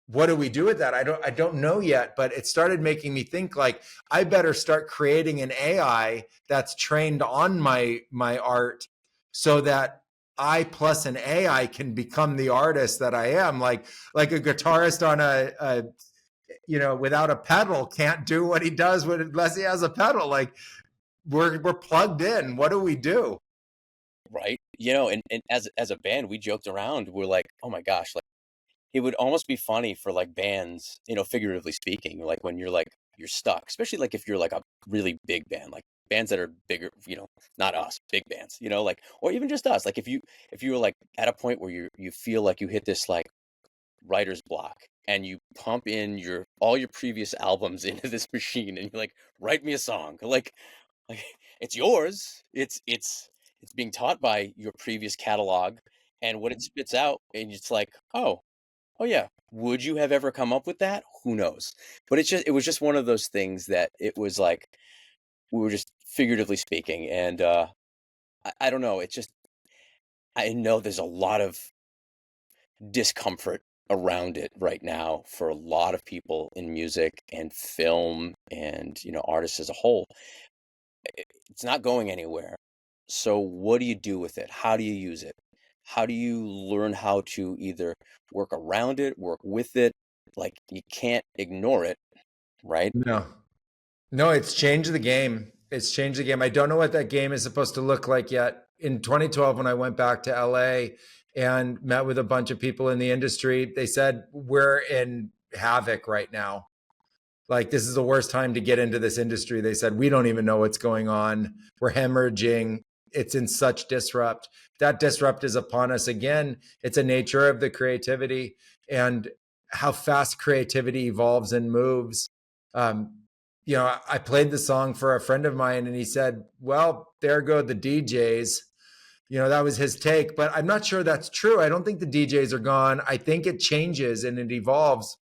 what do we do with that? I don't know yet, but it started making me think, like, I better start creating an AI that's trained on my art, so that I plus an AI can become the artist that I am. Like a guitarist on without a pedal can't do what he does unless he has a pedal. Like, we're plugged in. What do we do? Right. And as a band, we joked around. We're like, oh my gosh, like it would almost be funny for like bands, figuratively speaking, like when you're stuck, especially like if you're like a really big band, like bands that are bigger, not us, big bands, like, or even just us. Like if you were like at a point where you feel like you hit this like writer's block and you pump in all your previous albums into this machine and you're like, write me a song. Like it's yours. It's being taught by your previous catalog and what it spits out, and it's like, oh yeah. Would you have ever come up with that? Who knows? But it was just one of those things that it was like we were just figuratively speaking, and I don't know. It's just I know there's a lot of discomfort around it right now for a lot of people in music and film and artists as a whole. It's not going anywhere. So what do you do with it? How do you use it? How do you learn how to either work around it, work with it? Like you can't ignore it, right? No. No, it's changed the game. It's changed the game. I don't know what that game is supposed to look like yet. In 2012, when I went back to LA and met with a bunch of people in the industry, they said, we're in havoc right now. Like, this is the worst time to get into this industry. They said, we don't even know what's going on. We're hemorrhaging. It's in such disrupt. That disrupt is upon us again. It's a nature of the creativity and how fast creativity evolves and moves. Um, I played the song for a friend of mine and he said, well, there go the DJs. That was his take, but I'm not sure that's true. I don't think the DJs are gone. I think it changes and it evolves,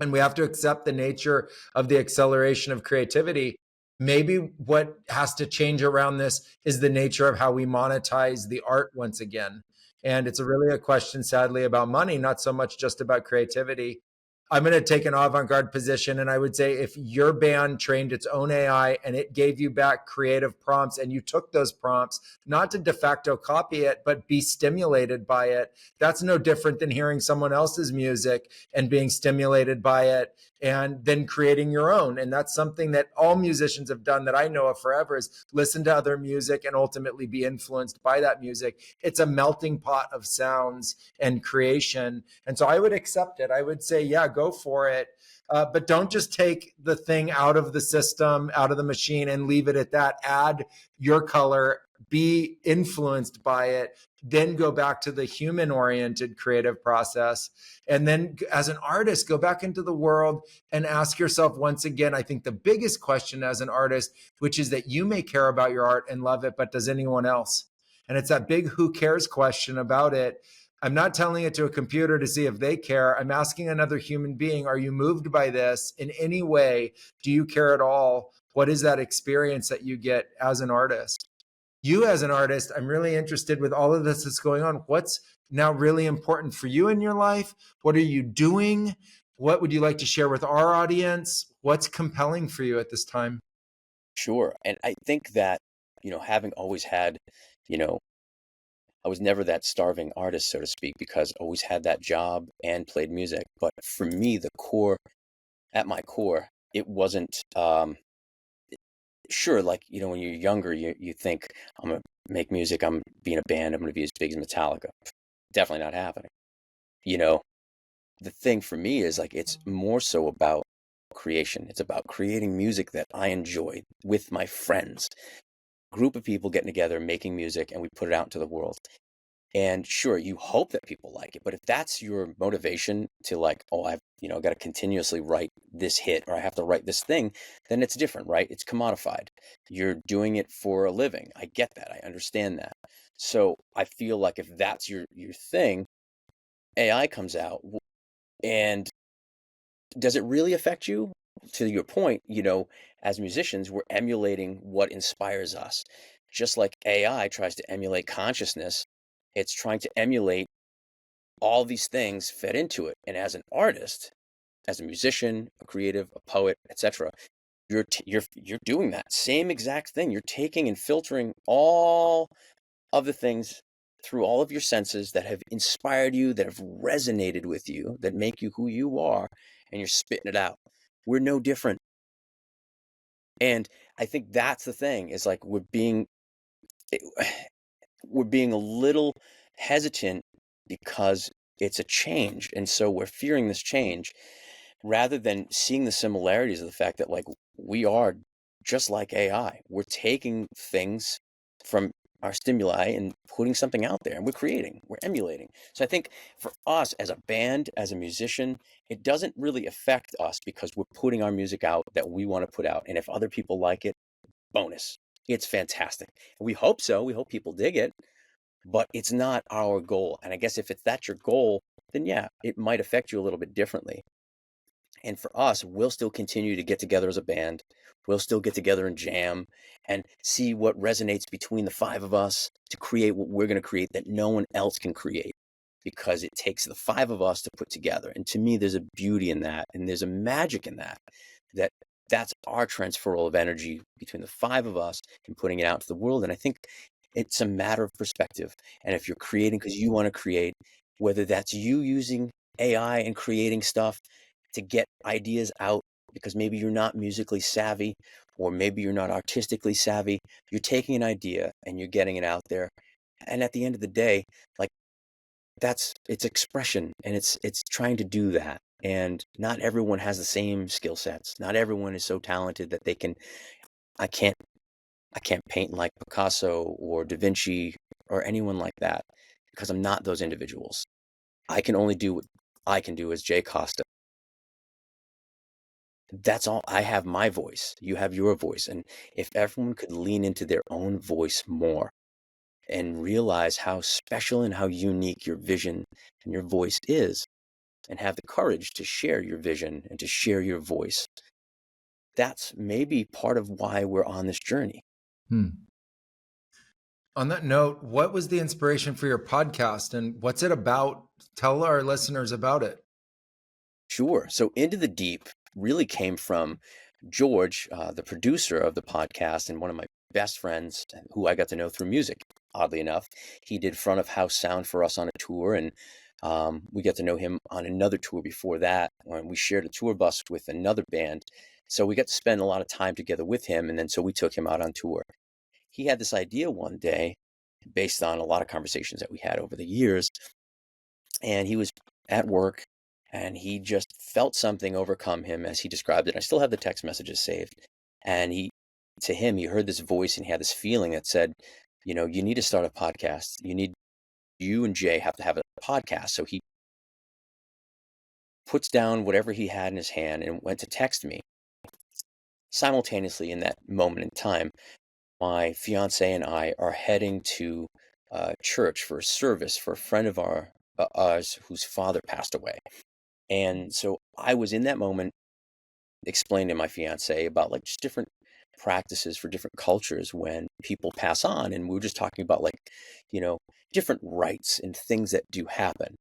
and we have to accept the nature of the acceleration of creativity. Maybe what has to change around this is the nature of how we monetize the art once again. And it's really a question, sadly, about money, not so much just about creativity. I'm going to take an avant-garde position, and I would say if your band trained its own AI and it gave you back creative prompts and you took those prompts, not to de facto copy it, but be stimulated by it, that's no different than hearing someone else's music and being stimulated by it and then creating your own. And that's something that all musicians have done that I know of forever, is listen to other music and ultimately be influenced by that music. It's a melting pot of sounds and creation. And so I would accept it. I would say, yeah, go for it. But don't just take the thing out of the system, out of the machine, and leave it at that. Add your color, be influenced by it, then go back to the human oriented creative process. And then as an artist, go back into the world and ask yourself once again, I think the biggest question as an artist, which is that you may care about your art and love it, but does anyone else? And it's that big who cares question about it. I'm not telling it to a computer to see if they care. I'm asking another human being, are you moved by this in any way? Do you care at all? What is that experience that you get as an artist? You as an artist, I'm really interested with all of this that's going on. What's now really important for you in your life? What are you doing? What would you like to share with our audience? What's compelling for you at this time? Sure. And I think that, having always had, you know, I was never that starving artist, so to speak, because I always had that job and played music. But for me, at my core, it wasn't, sure, like, when you're younger, you think, I'm gonna make music, I'm being a band, I'm gonna be as big as Metallica. Definitely not happening. You know, the thing for me is like it's more so about creation. It's about creating music that I enjoy with my friends. Group of people getting together, making music, and we put it out into the world. And sure, you hope that people like it, but if that's your motivation to like, oh, I've, got to continuously write this hit or I have to write this thing, then it's different, right? It's commodified. You're doing it for a living. I get that. I understand that. So I feel like if that's your thing, AI comes out and does it really affect you? To your point, as musicians, we're emulating what inspires us. Just like AI tries to emulate consciousness, it's trying to emulate all these things fed into it. And as an artist, as a musician, a creative, a poet, etc., you're doing that same exact thing. You're taking and filtering all of the things through all of your senses that have inspired you, that have resonated with you, that make you who you are, and you're spitting it out. We're no different. And I think that's the thing is like we're being a little hesitant because it's a change. And so we're fearing this change rather than seeing the similarities of the fact that like we are just like AI. We're taking things from our stimuli and putting something out there and we're emulating. So I think for us as a band, as a musician, it doesn't really affect us because we're putting our music out that we want to put out. And if other people like it, bonus. It's fantastic. We hope so. We hope people dig it, but it's not our goal. And I guess if that's your goal, then yeah, it might affect you a little bit differently. And for us, we'll still continue to get together as a band. We'll still get together and jam and see what resonates between the five of us to create what we're going to create that no one else can create because it takes the five of us to put together. And to me, there's a beauty in that. And there's a magic in that's our transferal of energy between the five of us and putting it out to the world. And I think it's a matter of perspective. And if you're creating because you want to create, whether that's you using AI and creating stuff to get ideas out because maybe you're not musically savvy or maybe you're not artistically savvy, you're taking an idea and you're getting it out there. And at the end of the day, like it's expression and it's trying to do that. And not everyone has the same skill sets. Not everyone is so talented that they can I can't I can't paint like Picasso or Da Vinci or anyone like that because I'm not those individuals. I can only do what I can do as Jay Costa. That's all. I have my voice. You have your voice. And if everyone could lean into their own voice more and realize how special and how unique your vision and your voice is, and have the courage to share your vision and to share your voice, that's maybe part of why we're on this journey. On that note, what was the inspiration for your podcast and what's it about? Tell our listeners about it. Sure. So Into the Deep really came from George, the producer of the podcast, and one of my best friends who I got to know through music. Oddly enough, he did front of house sound for us on a tour, and we got to know him on another tour before that when we shared a tour bus with another band. So we got to spend a lot of time together with him, and then so we took him out on tour. He had this idea one day based on a lot of conversations that we had over the years, and he was at work and he just felt something overcome him as he described it. I still have the text messages saved. And to him, he heard this voice and he had this feeling that said, you need to start a podcast. You and Jay have to have a podcast. So he puts down whatever he had in his hand and went to text me. Simultaneously in that moment in time, my fiance and I are heading to church for a service for a friend of ours whose father passed away. And so I was in that moment explaining to my fiance about like just different practices for different cultures when people pass on. And we were just talking about like, different rites and things that do happen.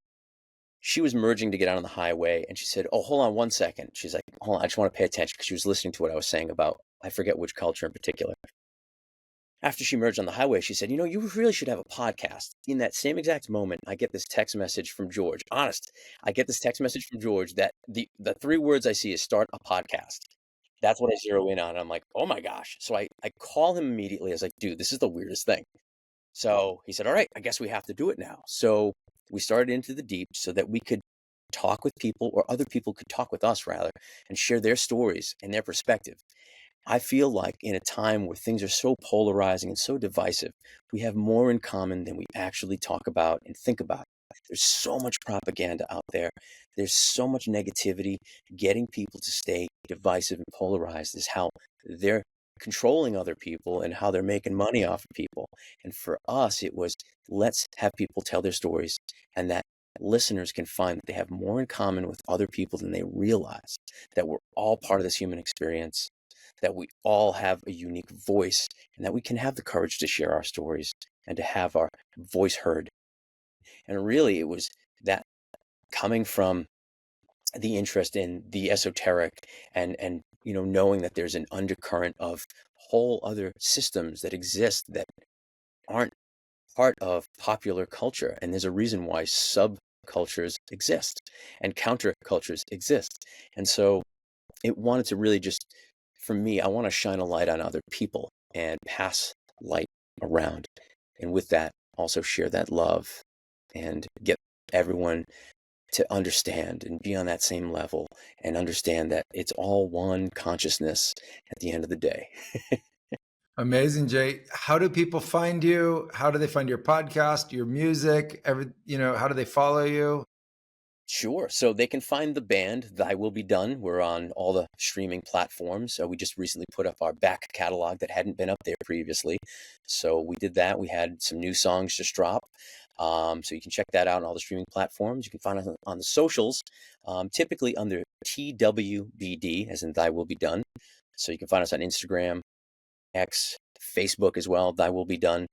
She was merging to get out on the highway and she said, "Oh, hold on one second." She's like, "Hold on, I just want to pay attention," because she was listening to what I was saying about, I forget which culture in particular. After she merged on the highway, she said, "You really should have a podcast." In that same exact moment, I get this text message from George. Honest, I get this text message from George that the three words I see is start a podcast. That's what I zero in on. I'm like, oh my gosh. So I call him immediately. I was like, dude, this is the weirdest thing. So he said, all right, I guess we have to do it now. So we started Into the Deep so that we could talk with people, or other people could talk with us rather, and share their stories and their perspective. I feel like in a time where things are so polarizing and so divisive, we have more in common than we actually talk about and think about. There's so much propaganda out there. There's so much negativity. Getting people to stay divisive and polarized is how they're controlling other people and how they're making money off of people. And for us, it was, let's have people tell their stories, and that listeners can find that they have more in common with other people than they realize, that we're all part of this human experience, that we all have a unique voice, and that we can have the courage to share our stories and to have our voice heard. And really, it was that coming from the interest in the esoteric, and knowing that there's an undercurrent of whole other systems that exist that aren't part of popular culture. And there's a reason why subcultures exist and countercultures exist. And so it wanted to really just, for me, I want to shine a light on other people and pass light around. And with that, also share that love and get everyone to understand and be on that same level and understand that it's all one consciousness at the end of the day. Amazing, Jay. How do people find you? How do they find your podcast, your music? How do they follow you? Sure. So they can find the band Thy Will Be Done. We're on all the streaming platforms. We just recently put up our back catalog that hadn't been up there previously. So we did that. We had some new songs just drop. So you can check that out on all the streaming platforms. You can find us on the socials, typically under TWBD, as in Thy Will Be Done. So you can find us on Instagram, X, Facebook as well, Thy Will Be Done.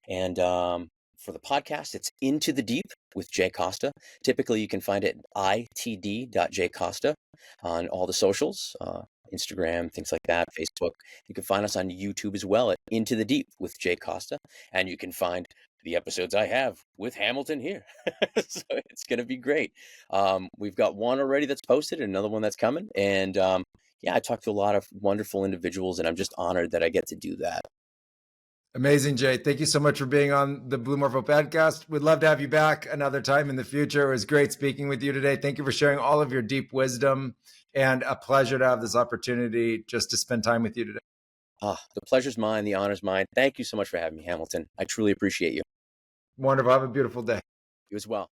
And for the podcast, it's Into the Deep with Jay Costa. Typically, you can find it at itd.jcosta on all the socials, Instagram, things like that, Facebook. You can find us on YouTube as well at Into the Deep with Jay Costa. And you can find the episodes I have with Hamilton here. So it's going to be great. We've got one already that's posted, another one that's coming. And yeah, I talked to a lot of wonderful individuals, and I'm just honored that I get to do that. Amazing, Jay. Thank you so much for being on the Blue Morpho podcast. We'd love to have you back another time in the future. It was great speaking with you today. Thank you for sharing all of your deep wisdom, and a pleasure to have this opportunity just to spend time with you today. The pleasure's mine. The honor's mine. Thank you so much for having me, Hamilton. I truly appreciate you. Wonderful. Have a beautiful day. You as well.